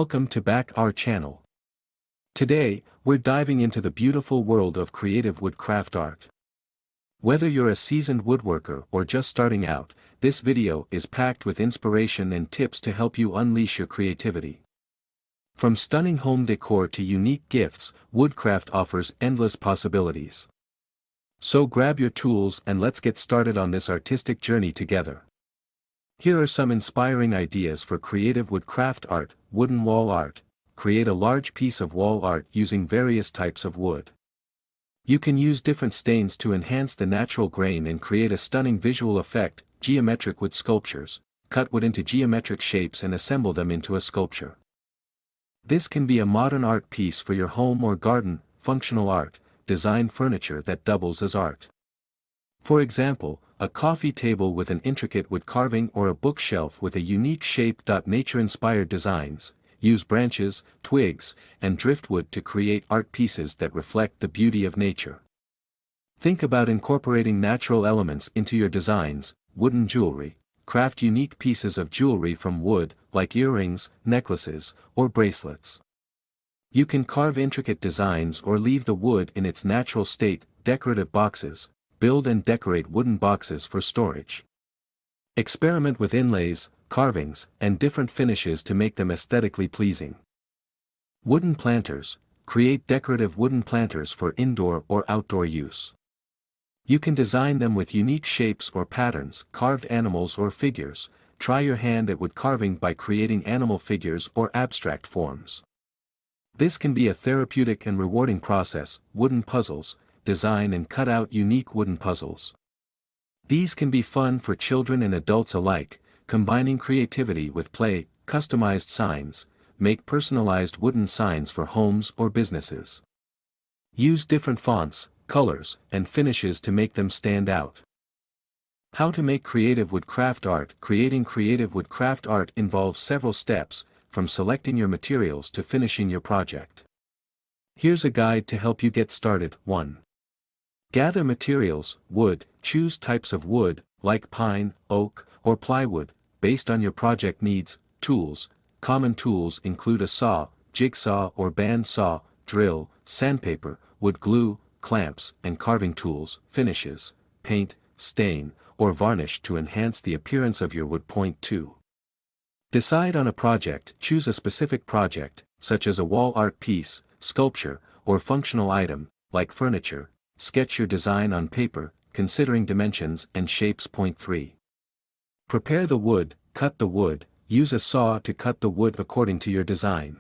Welcome to back our channel. Today, we're diving into the beautiful world of creative woodcraft art. Whether you're a seasoned woodworker or just starting out, this video is packed with inspiration and tips to help you unleash your creativity. From stunning home decor to unique gifts, woodcraft offers endless possibilities. So grab your tools and let's get started on this artistic journey together. Here are some inspiring ideas for creative woodcraft art. Wooden wall art. Create a large piece of wall art using various types of wood. You can use different stains to enhance the natural grain and create a stunning visual effect. Geometric wood sculptures. Cut wood into geometric shapes and assemble them into a sculpture. This can be a modern art piece for your home or garden. Functional art. Design furniture that doubles as art. For example, a coffee table with an intricate wood carving or a bookshelf with a unique shape. Nature-inspired designs. Use branches, twigs, and driftwood to create art pieces that reflect the beauty of nature. Think about incorporating natural elements into your designs. Wooden jewelry. Craft unique pieces of jewelry from wood, like earrings, necklaces, or bracelets. You can carve intricate designs or leave the wood in its natural state. Decorative boxes. Build and decorate wooden boxes for storage. Experiment with inlays, carvings, and different finishes to make them aesthetically pleasing. Wooden planters. Create decorative wooden planters for indoor or outdoor use. You can design them with unique shapes or patterns. Carved animals or figures. Try your hand at wood carving by creating animal figures or abstract forms. This can be a therapeutic and rewarding process. Wooden puzzles. Design and cut out unique wooden puzzles. These can be fun for children and adults alike, combining creativity with play. Customized signs. Make personalized wooden signs for homes or businesses. Use different fonts, colors, and finishes to make them stand out. How to make creative woodcraft art. Creating creative woodcraft art involves several steps, from selecting your materials to finishing your project. Here's a guide to help you get started. 1. Gather materials. Wood. Choose types of wood, like pine, oak, or plywood, based on your project needs. Tools. Common tools include a saw, jigsaw or band saw, drill, sandpaper, wood glue, clamps, and carving tools. Finishes. Paint, stain, or varnish to enhance the appearance of your wood. 2. Decide on a project. Choose a specific project, such as a wall art piece, sculpture, or functional item, like furniture. Sketch your design on paper, considering dimensions and shapes. 3. Prepare the wood. Cut the wood. Use a saw to cut the wood according to your design.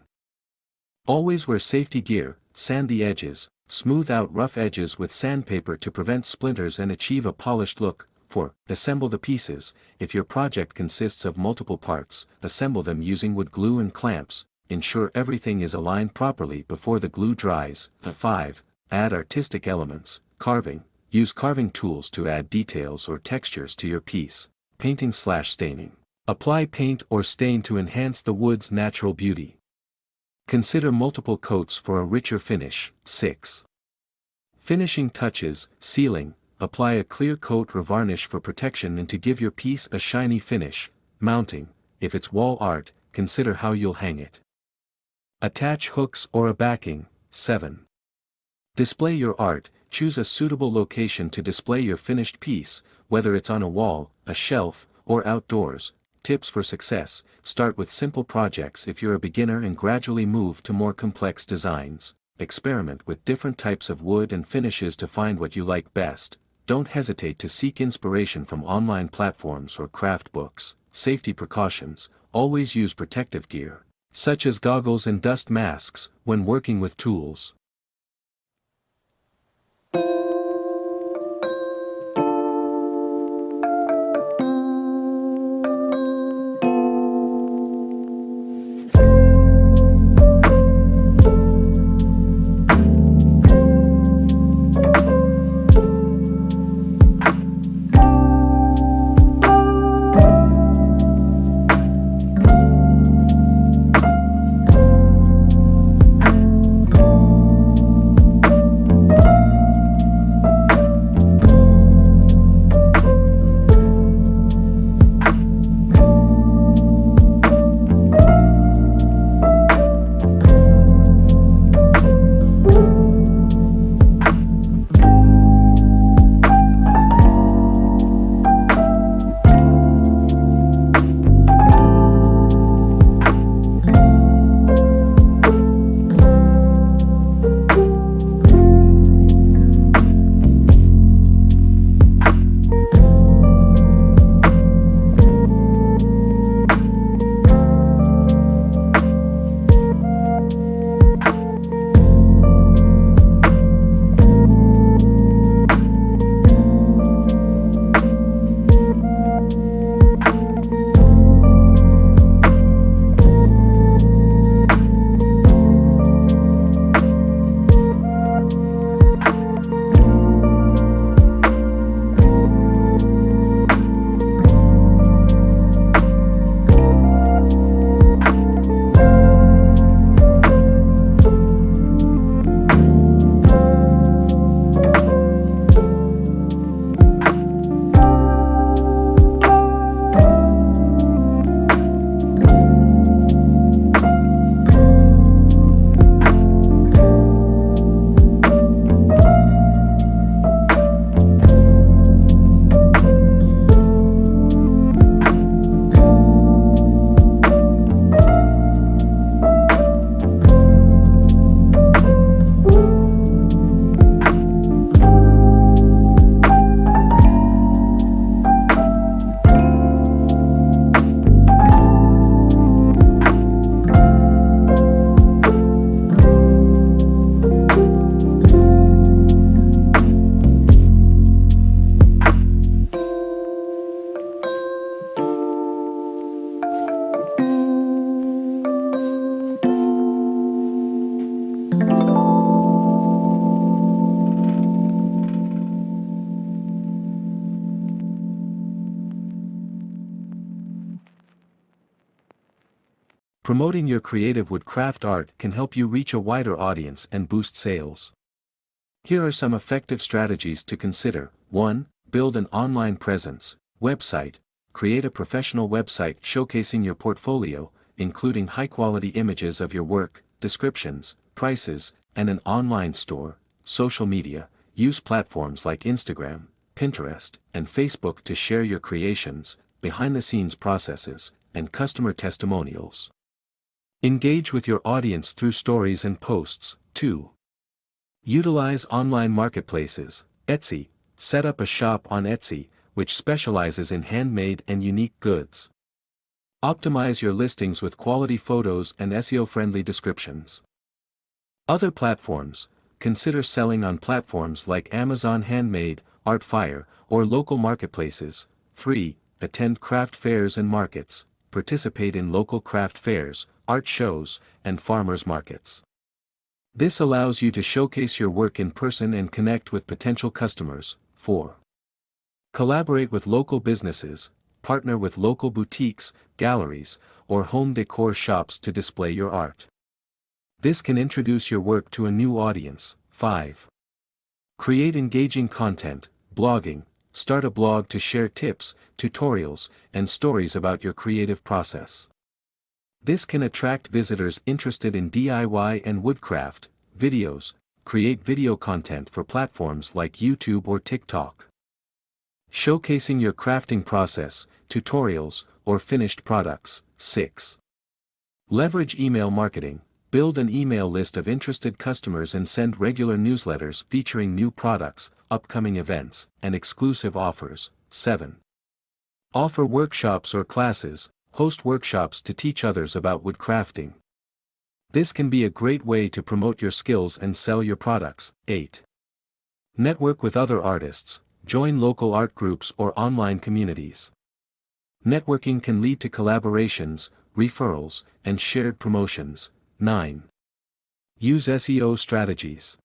Always wear safety gear. Sand the edges. Smooth out rough edges with sandpaper to prevent splinters and achieve a polished look. 4. Assemble the pieces. If your project consists of multiple parts, assemble them using wood glue and clamps. Ensure everything is aligned properly before the glue dries. 5. Add artistic elements. Carving. Use carving tools to add details or textures to your piece. Painting/staining. Apply paint or stain to enhance the wood's natural beauty. Consider multiple coats for a richer finish. 6. Finishing touches. Sealing. Apply a clear coat or varnish for protection and to give your piece a shiny finish. Mounting. If it's wall art, consider how you'll hang it. Attach hooks or a backing. 7. Display your art. Choose a suitable location to display your finished piece, whether it's on a wall, a shelf, or outdoors. Tips for success. Start with simple projects if you're a beginner and gradually move to more complex designs. Experiment with different types of wood and finishes to find what you like best. Don't hesitate to seek inspiration from online platforms or craft books. Safety precautions. Always use protective gear, such as goggles and dust masks, when working with tools. Promoting your creative woodcraft art can help you reach a wider audience and boost sales. Here are some effective strategies to consider. 1. Build an online presence. Website. Create a professional website showcasing your portfolio, including high-quality images of your work, descriptions, prices, and an online store. Social media. Use platforms like Instagram, Pinterest, and Facebook to share your creations, behind-the-scenes processes, and customer testimonials. Engage with your audience through stories and posts. 2. Utilize online marketplaces. Etsy. Set up a shop on Etsy, which specializes in handmade and unique goods. Optimize your listings with quality photos and SEO-friendly descriptions. Other platforms. Consider selling on platforms like Amazon Handmade, Artfire, or local marketplaces. 3. Attend craft fairs and markets. Participate in local craft fairs, art shows, and farmers markets. This allows you to showcase your work in person and connect with potential customers. 4. Collaborate with local businesses. Partner with local boutiques, galleries, or home decor shops to display your art. This can introduce your work to a new audience. 5. Create engaging content. Blogging. Start a blog to share tips, tutorials, and stories about your creative process. This can attract visitors interested in DIY and woodcraft. Videos. Create video content for platforms like YouTube or TikTok. Showcasing your crafting process, tutorials, or finished products. 6. Leverage email marketing. Build an email list of interested customers and send regular newsletters featuring new products, upcoming events, and exclusive offers. 7. Offer workshops or classes. Host workshops to teach others about woodcrafting. This can be a great way to promote your skills and sell your products. 8. Network with other artists. Join local art groups or online communities. Networking can lead to collaborations, referrals, and shared promotions. 9. Use SEO strategies.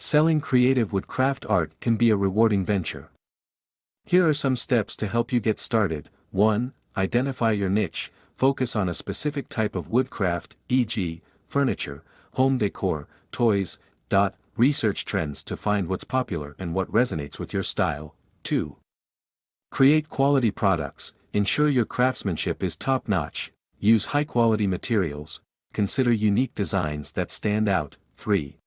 Selling creative woodcraft art can be a rewarding venture. Here are some steps to help you get started. 1. Identify your niche. Focus on a specific type of woodcraft, e.g., furniture, home decor, toys. Research trends to find what's popular and what resonates with your style. 2. Create quality products. Ensure your craftsmanship is top-notch. Use high-quality materials. Consider unique designs that stand out. 3.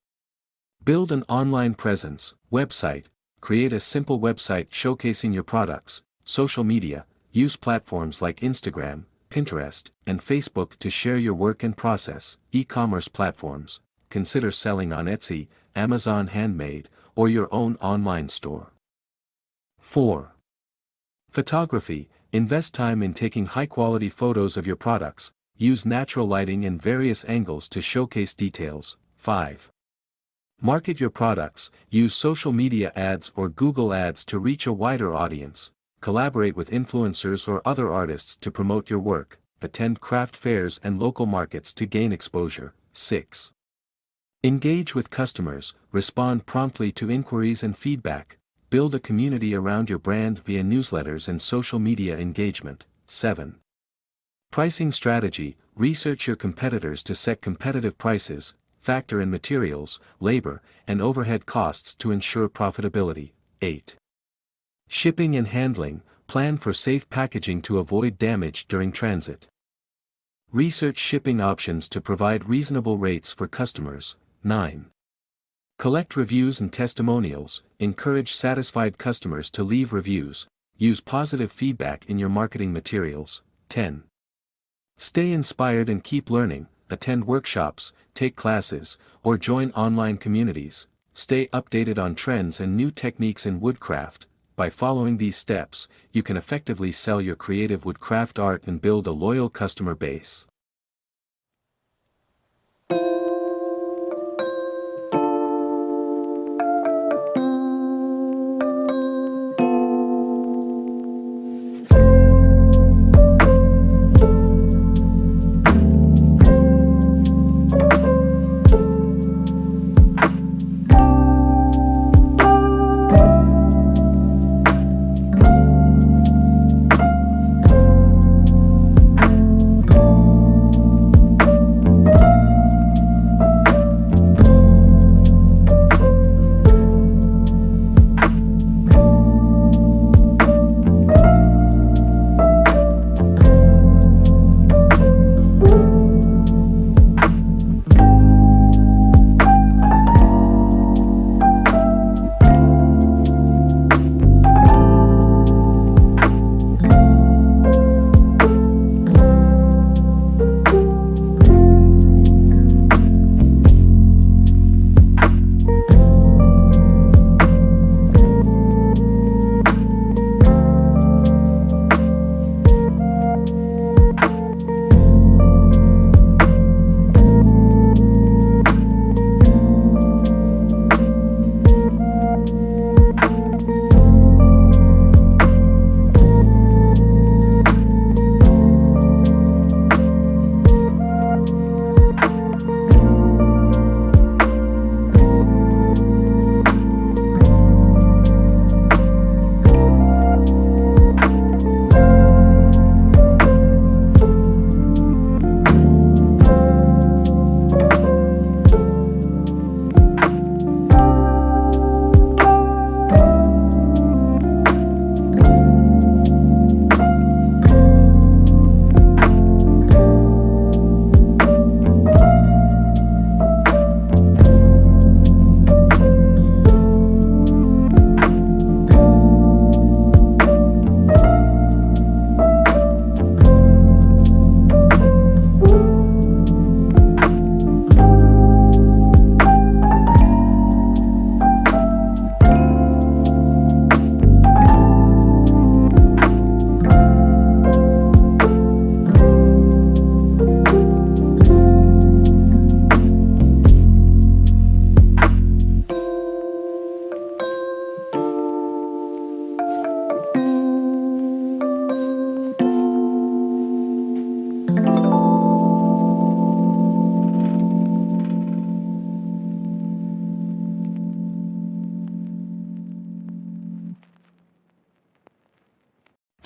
Build an online presence, website. Create a simple website showcasing your products. Social media. Use platforms like Instagram, Pinterest, and Facebook to share your work and process. E-commerce platforms. Consider selling on Etsy, Amazon Handmade, or your own online store. 4. Photography. Invest time in taking high-quality photos of your products. Use natural lighting and various angles to showcase details. 5. Market your products. Use social media ads or Google Ads to reach a wider audience. Collaborate with influencers or other artists to promote your work. Attend craft fairs and local markets to gain exposure. 6. Engage with customers. Respond promptly to inquiries and feedback. Build a community around your brand via newsletters and social media engagement. 7. Pricing strategy. Research your competitors to set competitive prices. Factor in materials, labor, and overhead costs to ensure profitability. 8. Shipping and handling. Plan for safe packaging to avoid damage during transit. Research shipping options to provide reasonable rates for customers. 9. Collect reviews and testimonials. Encourage satisfied customers to leave reviews. Use positive feedback in your marketing materials. 10. Stay inspired and keep learning. Attend workshops, take classes, or join online communities. Stay updated on trends and new techniques in woodcraft. By following these steps, you can effectively sell your creative woodcraft art and build a loyal customer base.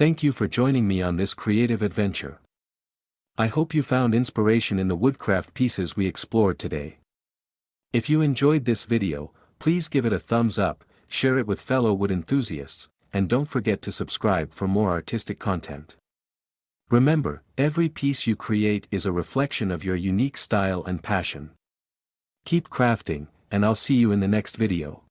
Thank you for joining me on this creative adventure. I hope you found inspiration in the woodcraft pieces we explored today. If you enjoyed this video, please give it a thumbs up, share it with fellow wood enthusiasts, and don't forget to subscribe for more artistic content. Remember, every piece you create is a reflection of your unique style and passion. Keep crafting, and I'll see you in the next video.